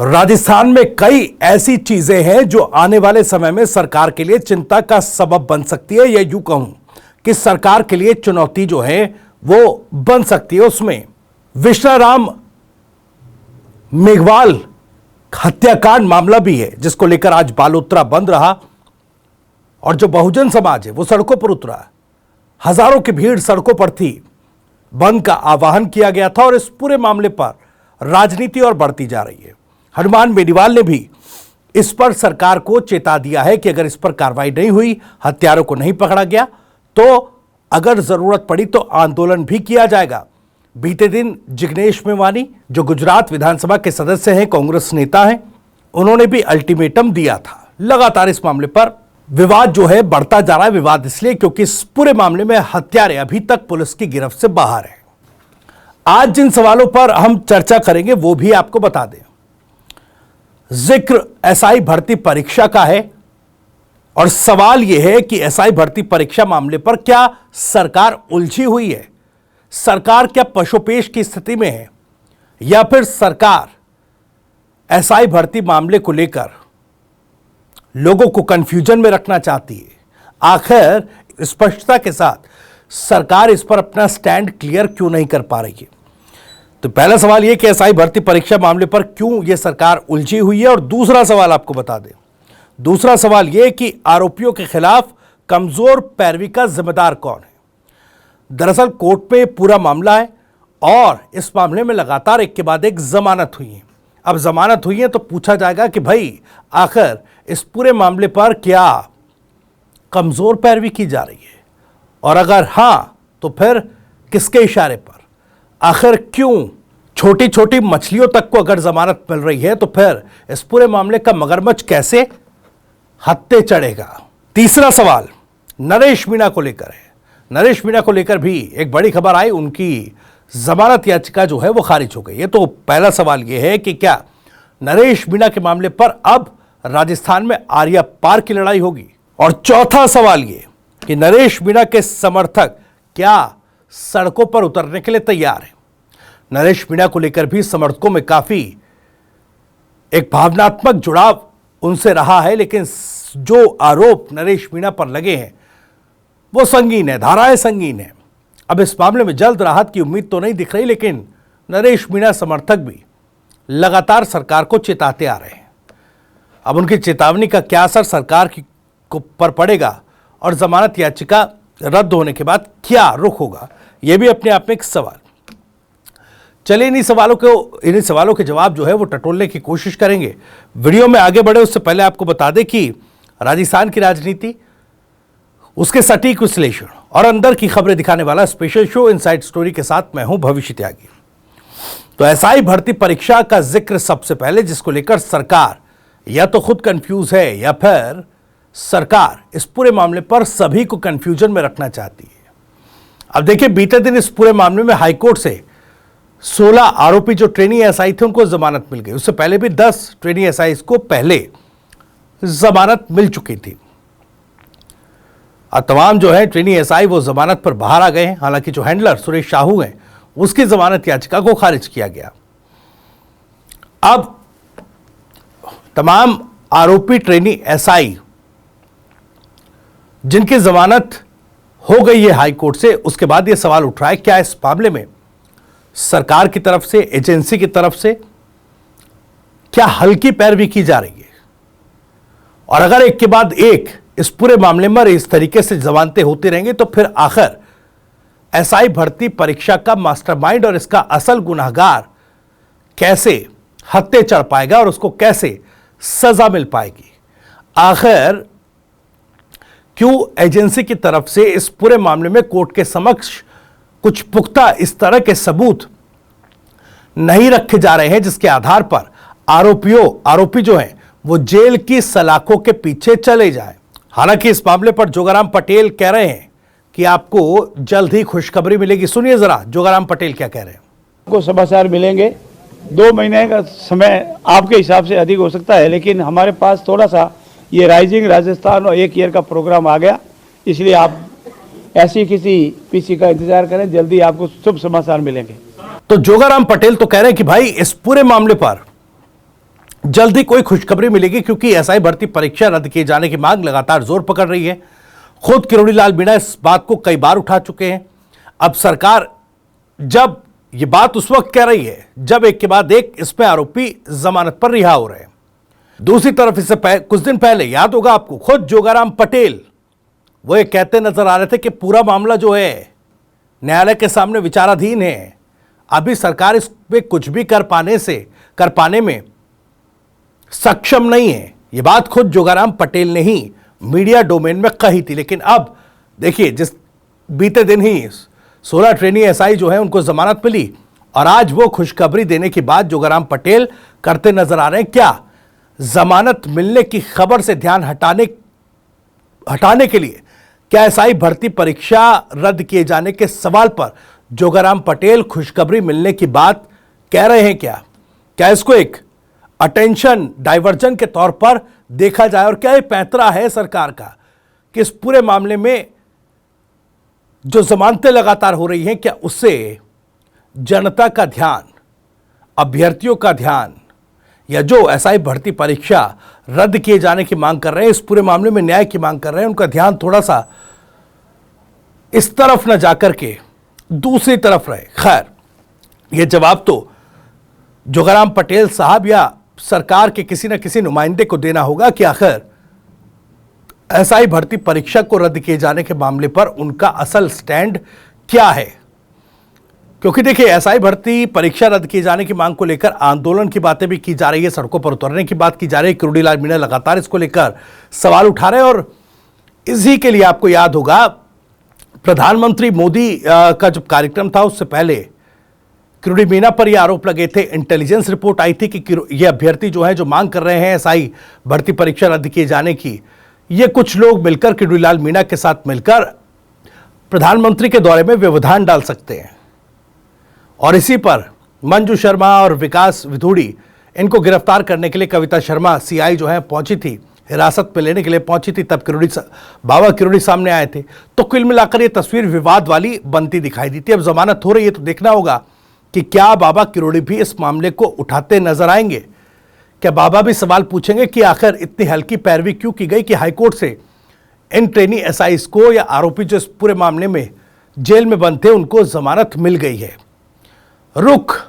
राजस्थान में कई ऐसी चीजें हैं जो आने वाले समय में सरकार के लिए चिंता का सबब बन सकती है, या यूं कहूं कि सरकार के लिए चुनौती जो है वो बन सकती है। उसमें विश्राराम मेघवाल हत्याकांड मामला भी है, जिसको लेकर आज बालोतरा बंद रहा और जो बहुजन समाज है वो सड़कों पर उतरा। हजारों की भीड़ सड़कों पर थी, बंद का आह्वान किया गया था और इस पूरे मामले पर राजनीति और बढ़ती जा रही है। हनुमान बेनीवाल ने भी इस पर सरकार को चेता दिया है कि अगर इस पर कार्रवाई नहीं हुई, हत्यारों को नहीं पकड़ा गया, तो अगर जरूरत पड़ी तो आंदोलन भी किया जाएगा। बीते दिन जिग्नेश मेवानी, जो गुजरात विधानसभा के सदस्य हैं, कांग्रेस नेता हैं, उन्होंने भी अल्टीमेटम दिया था। लगातार इस मामले पर विवाद जो है बढ़ता जा रहा है। विवाद इसलिए क्योंकि इस पूरे मामले में हत्यारे अभी तक पुलिस की गिरफ्त से बाहर हैं। आज जिन सवालों पर हम चर्चा करेंगे वो भी आपको बता दें। जिक्र एसआई भर्ती परीक्षा का है और सवाल यह है कि एसआई भर्ती परीक्षा मामले पर क्या सरकार उलझी हुई है? सरकार क्या पशुपेश की स्थिति में है, या फिर सरकार एसआई भर्ती मामले को लेकर लोगों को कंफ्यूजन में रखना चाहती है? आखिर स्पष्टता के साथ सरकार इस पर अपना स्टैंड क्लियर क्यों नहीं कर पा रही है? तो पहला सवाल यह कि एसआई भर्ती परीक्षा मामले पर क्यों यह सरकार उलझी हुई है, और दूसरा सवाल आपको बता दें। दूसरा सवाल यह कि आरोपियों के खिलाफ कमजोर पैरवी का जिम्मेदार कौन है? दरअसल कोर्ट में पूरा मामला है और इस मामले में लगातार एक के बाद एक जमानत हुई है। अब जमानत हुई है तो पूछा जाएगा कि भाई आखिर इस पूरे मामले पर क्या कमजोर पैरवी की जा रही है, और अगर हां तो फिर किसके इशारे पर? आखिर क्यों छोटी छोटी मछलियों तक को अगर जमानत मिल रही है तो फिर इस पूरे मामले का मगरमच्छ कैसे हत्थे चढ़ेगा? तीसरा सवाल नरेश मीणा को लेकर है। नरेश मीणा को लेकर भी एक बड़ी खबर आई, उनकी जमानत याचिका जो है वो खारिज हो गई है। तो पहला सवाल यह है कि क्या नरेश मीणा के मामले पर अब राजस्थान में आर्या पार की लड़ाई होगी? और चौथा सवाल यह कि नरेश मीणा के समर्थक क्या सड़कों पर उतरने के लिए तैयार हैं? नरेश मीणा को लेकर भी समर्थकों में काफी एक भावनात्मक जुड़ाव उनसे रहा है, लेकिन जो आरोप नरेश मीणा पर लगे हैं वो संगीन है, धाराएं संगीन है। अब इस मामले में जल्द राहत की उम्मीद तो नहीं दिख रही, लेकिन नरेश मीणा समर्थक भी लगातार सरकार को चेताते आ रहे हैं। अब उनकी चेतावनी का क्या असर सरकार पर पड़ेगा और जमानत याचिका रद्द होने के बाद क्या रुख होगा, यह भी अपने आप में एक सवाल। चलिए इन्हीं सवालों के जवाब जो है वो टटोलने की कोशिश करेंगे। वीडियो में आगे बढ़े उससे पहले आपको बता दें कि राजस्थान की राजनीति, उसके सटीक विश्लेषण और अंदर की खबरें दिखाने वाला स्पेशल शो इनसाइड स्टोरी के साथ मैं हूं भविष्य त्यागी। तो एसआई भर्ती परीक्षा का जिक्र सबसे पहले, जिसको लेकर सरकार या तो खुद कंफ्यूज है या फिर सरकार इस पूरे मामले पर सभी को कंफ्यूजन में रखना चाहती है। अब देखिए, बीते दिन इस पूरे मामले में हाईकोर्ट से 16 आरोपी जो ट्रेनी एसआई थे उनको जमानत मिल गई। उससे पहले भी 10 ट्रेनी एसआई को पहले जमानत मिल चुकी थी। तमाम जो है ट्रेनी एसआई वो जमानत पर बाहर आ गए हैं। हालांकि जो हैंडलर सुरेश साहू हैं उसकी जमानत याचिका को खारिज किया गया। अब तमाम आरोपी ट्रेनी एसआई जिनकी जमानत हो गई है हाईकोर्ट से, उसके बाद यह सवाल उठ रहा है क्या इस मामले में सरकार की तरफ से, एजेंसी की तरफ से क्या हल्की पैरवी की जा रही है? और अगर एक के बाद एक इस पूरे मामले में इस तरीके से जमानतें होती रहेंगी तो फिर आखिर एसआई भर्ती परीक्षा का मास्टरमाइंड और इसका असल गुनहगार कैसे हत्थे चढ़ पाएगा और उसको कैसे सजा मिल पाएगी? आखिर क्यों एजेंसी की तरफ से इस पूरे मामले में कोर्ट के समक्ष कुछ पुख्ता इस तरह के सबूत नहीं रखे जा रहे हैं जिसके आधार पर आरोपी जो हैं वो जेल की सलाखों के पीछे चले जाएं? हालांकि इस मामले पर जोगाराम पटेल कह रहे हैं कि आपको जल्द ही खुशखबरी मिलेगी। सुनिए जरा जोगाराम पटेल क्या कह रहे हैं। आपको समाचार मिलेंगे। 2 महीने का समय आपके हिसाब से अधिक हो सकता है, लेकिन हमारे पास थोड़ा सा ये राइजिंग राजस्थान और 1 ईयर का प्रोग्राम आ गया, इसलिए आप ऐसी किसी पीसी का इंतजार करें, जल्दी आपको शुभ समाचार मिलेंगे। तो जोगाराम पटेल तो कह रहे हैं कि भाई इस पूरे मामले पर जल्दी कोई खुशखबरी मिलेगी, क्योंकि एसआई भर्ती परीक्षा रद्द किए जाने की मांग लगातार जोर पकड़ रही है। खुद किरोड़ी लाल मीणा इस बात को कई बार उठा चुके हैं। अब सरकार जब ये बात उस वक्त कह रही है जब एक के बाद एक इसमें आरोपी जमानत पर रिहा हो रहे हैं। दूसरी तरफ इससे कुछ दिन पहले याद होगा आपको, खुद जोगाराम पटेल वो ये कहते नजर आ रहे थे कि पूरा मामला जो है न्यायालय के सामने विचाराधीन है, अभी सरकार इस पे कुछ भी कर पाने में सक्षम नहीं है। ये बात खुद जोगाराम पटेल ने ही मीडिया डोमेन में कही थी। लेकिन अब देखिए, जिस बीते दिन ही 16 ट्रेनी एसआई जो है उनको जमानत मिली, और आज वो खुशखबरी देने की बात जोगाराम पटेल करते नजर आ रहे हैं। क्या जमानत मिलने की खबर से ध्यान हटाने के लिए क्या एसआई भर्ती परीक्षा रद्द किए जाने के सवाल पर जोगाराम पटेल खुशखबरी मिलने की बात कह रहे हैं? क्या इसको एक अटेंशन डाइवर्जन के तौर पर देखा जाए, और क्या ये पैंतरा है सरकार का कि इस पूरे मामले में जो जमानतें लगातार हो रही हैं, क्या उससे जनता का ध्यान, अभ्यर्थियों का ध्यान, या जो एसआई भर्ती परीक्षा रद्द किए जाने की मांग कर रहे हैं, इस पूरे मामले में न्याय की मांग कर रहे हैं, उनका ध्यान थोड़ा सा इस तरफ न जाकर के दूसरी तरफ रहे? खैर, यह जवाब तो जोगाराम पटेल साहब या सरकार के किसी न किसी नुमाइंदे को देना होगा कि आखिर एसआई भर्ती परीक्षा को रद्द किए जाने के मामले पर उनका असल स्टैंड क्या है। क्योंकि देखिए, एसआई भर्ती परीक्षा रद्द किए जाने की मांग को लेकर आंदोलन की बातें भी की जा रही है, सड़कों पर उतरने की बात की जा रही है। किरोड़ी लाल मीणा लगातार इसको लेकर सवाल उठा रहे हैं, और इसी के लिए आपको याद होगा प्रधानमंत्री मोदी का जब कार्यक्रम था, उससे पहले किरोड़ी मीणा पर यह आरोप लगे थे। इंटेलिजेंस रिपोर्ट आई थी कि ये अभ्यर्थी जो है, जो मांग कर रहे हैं एसआई भर्ती परीक्षा रद्द किए जाने की, ये कुछ लोग मिलकर किरोड़ी लाल मीणा के साथ मिलकर प्रधानमंत्री के दौरे में व्यवधान डाल सकते हैं। और इसी पर मंजू शर्मा और विकास विधूड़ी, इनको गिरफ्तार करने के लिए कविता शर्मा सीआई जो है पहुंची थी, हिरासत में लेने के लिए पहुंची थी, तब बाबा किरोड़ी सामने आए थे। तो कुल मिलाकर ये तस्वीर विवाद वाली बनती दिखाई दी थी। अब जमानत हो रही है तो देखना होगा कि क्या बाबा किरोड़ी भी इस मामले को उठाते नजर आएंगे। क्या बाबा भी सवाल पूछेंगे कि आखिर इतनी हल्की पैरवी क्यों की गई कि हाईकोर्ट से इन ट्रेनी एसआईज को, या आरोपी जो इस पूरे मामले में जेल में बंद थे, उनको जमानत मिल गई है। रुख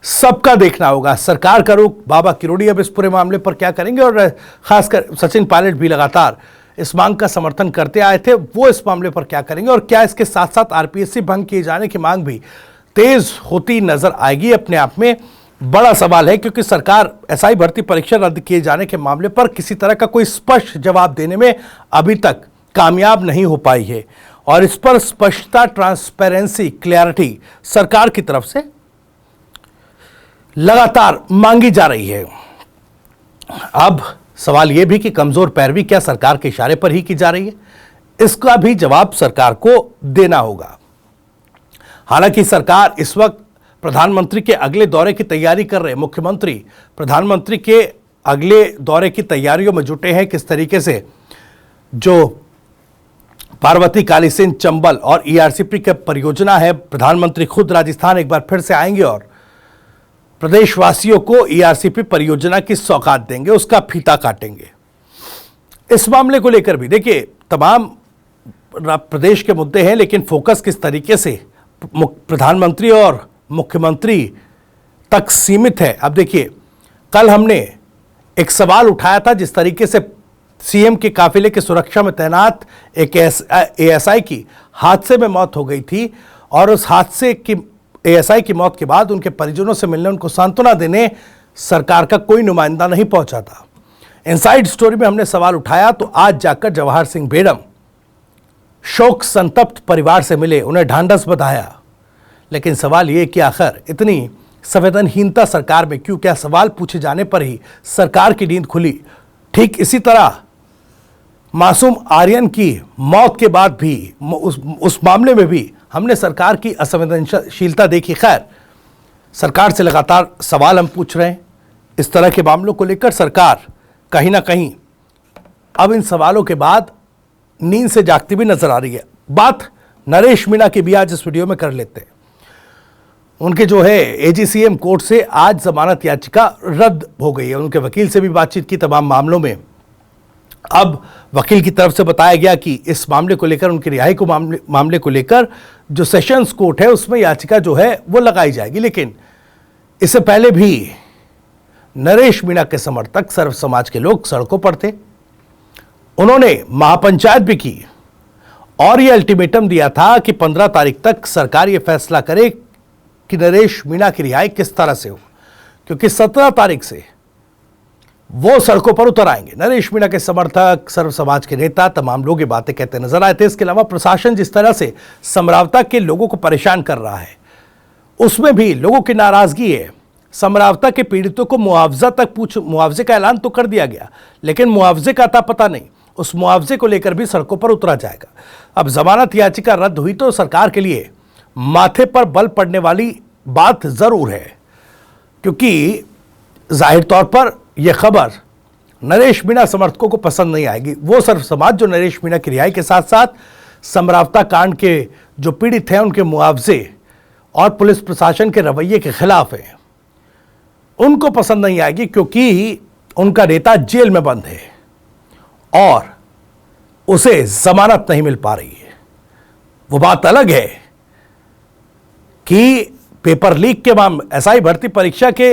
सबका देखना होगा, सरकार का रुख, बाबा किरोड़ी अब इस पूरे मामले पर क्या करेंगे, और खासकर सचिन पायलट भी लगातार इस मांग का समर्थन करते आए थे, वो इस मामले पर क्या करेंगे, और क्या इसके साथ साथ आरपीएससी भंग किए जाने की मांग भी तेज होती नजर आएगी। अपने आप में बड़ा सवाल है, क्योंकि सरकार एसआई भर्ती परीक्षा रद्द किए जाने के मामले पर किसी तरह का कोई स्पष्ट जवाब देने में अभी तक कामयाब नहीं हो पाई है, और इस पर स्पष्टता, ट्रांसपेरेंसी, क्लैरिटी सरकार की तरफ से लगातार मांगी जा रही है। अब सवाल यह भी कि कमजोर पैरवी क्या सरकार के इशारे पर ही की जा रही है, इसका भी जवाब सरकार को देना होगा। हालांकि सरकार इस वक्त प्रधानमंत्री के अगले दौरे की तैयारी कर रहे, मुख्यमंत्री प्रधानमंत्री के अगले दौरे की तैयारियों में जुटे हैं। किस तरीके से जो पार्वती कालीसिंध चंबल और ईआरसीपी की परियोजना है, प्रधानमंत्री खुद राजस्थान एक बार फिर से आएंगे और प्रदेशवासियों को ईआरसीपी परियोजना की सौगात देंगे, उसका फीता काटेंगे। इस मामले को लेकर भी देखिए, तमाम प्रदेश के मुद्दे हैं, लेकिन फोकस किस तरीके से प्रधानमंत्री और मुख्यमंत्री तक सीमित है। अब देखिए, कल हमने एक सवाल उठाया था, जिस तरीके से सीएम के काफिले की सुरक्षा में तैनात एक एएसआई की हादसे में मौत हो गई थी, और उस हादसे की एएसआई की मौत के बाद उनके परिजनों से मिलने, उनको सांत्वना देने सरकार का कोई नुमाइंदा नहीं पहुंचा था। इनसाइड स्टोरी में हमने सवाल उठाया, तो आज जाकर जवाहर सिंह बेडम शोक संतप्त परिवार से मिले, उन्हें ढांढस बधाया। लेकिन सवाल ये कि आखिर इतनी संवेदनहीनता सरकार में क्यों? क्या सवाल पूछे जाने पर ही सरकार की नींद खुली? ठीक इसी तरह मासूम आर्यन की मौत के बाद भी उस मामले में भी हमने सरकार की असंवेदनशीलता देखी। खैर, सरकार से लगातार सवाल हम पूछ रहे हैं इस तरह के मामलों को लेकर। सरकार कहीं ना कहीं अब इन सवालों के बाद नींद से जागती भी नजर आ रही है। बात नरेश मीणा की भी आज इस वीडियो में कर लेते हैं। उनके जो है एजीसीएम कोर्ट से आज जमानत याचिका रद्द हो गई है। उनके वकील से भी बातचीत की तमाम मामलों में। अब वकील की तरफ से बताया गया कि इस मामले को लेकर, उनकी रिहाई को मामले को लेकर जो सेशंस कोर्ट है उसमें याचिका जो है वो लगाई जाएगी। लेकिन इससे पहले भी नरेश मीणा के समर्थक, सर्व समाज के लोग सड़कों पर थे। उन्होंने महापंचायत भी की और यह अल्टीमेटम दिया था कि 15 तारीख तक सरकार यह फैसला करे कि नरेश मीणा की रिहाई किस तरह से हो, क्योंकि 17 तारीख से वो सड़कों पर उतर आएंगे। नरेश मीणा के समर्थक, सर्व समाज के नेता, तमाम लोग ये बातें कहते नजर आए थे। इसके अलावा प्रशासन जिस तरह से समरावता के लोगों को परेशान कर रहा है, उसमें भी लोगों की नाराजगी है। समरावता के पीड़ितों को मुआवजे का ऐलान तो कर दिया गया, लेकिन मुआवजे का अता पता नहीं। उस मुआवजे को लेकर भी सड़कों पर उतरा जाएगा। अब जमानत याचिका रद्द हुई तो सरकार के लिए माथे पर बल पड़ने वाली बात जरूर है, क्योंकि जाहिर तौर पर यह खबर नरेश मीणा समर्थकों को पसंद नहीं आएगी। वो सर्व समाज जो नरेश मीणा की रिहाई के साथ साथ समरावता कांड के जो पीड़ित हैं उनके मुआवजे और पुलिस प्रशासन के रवैये के खिलाफ है, उनको पसंद नहीं आएगी, क्योंकि उनका नेता जेल में बंद है और उसे जमानत नहीं मिल पा रही है। वो बात अलग है कि पेपर लीक के मामले, एसआई भर्ती परीक्षा के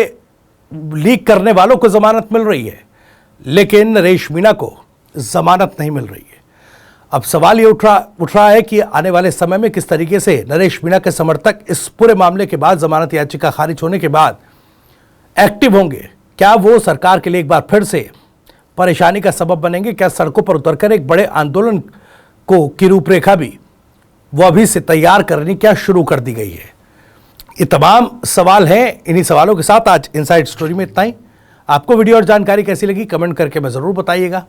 लीक करने वालों को जमानत मिल रही है, लेकिन नरेश मीणा को जमानत नहीं मिल रही है। अब सवाल ये उठ रहा है कि आने वाले समय में किस तरीके से नरेश मीणा के समर्थक इस पूरे मामले के बाद, जमानत याचिका खारिज होने के बाद एक्टिव होंगे। क्या वो सरकार के लिए एक बार फिर से परेशानी का सबब बनेंगे? क्या सड़कों पर उतरकर एक बड़े आंदोलन की रूपरेखा भी वो अभी से तैयार करनी क्या शुरू कर दी गई है? ये तमाम सवाल हैं। इन्हीं सवालों के साथ आज इनसाइड स्टोरी में इतना ही। आपको वीडियो और जानकारी कैसी लगी कमेंट करके मैं जरूर बताइएगा।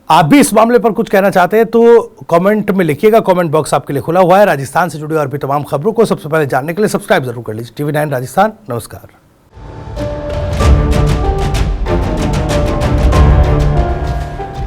आप भी इस मामले पर कुछ कहना चाहते हैं तो कमेंट में लिखिएगा। कमेंट बॉक्स आपके लिए खुला हुआ है। राजस्थान से जुड़ी और भी तमाम खबरों को सबसे पहले जानने के लिए सब्सक्राइब जरूर कर लीजिए। TV9 राजस्थान। नमस्कार।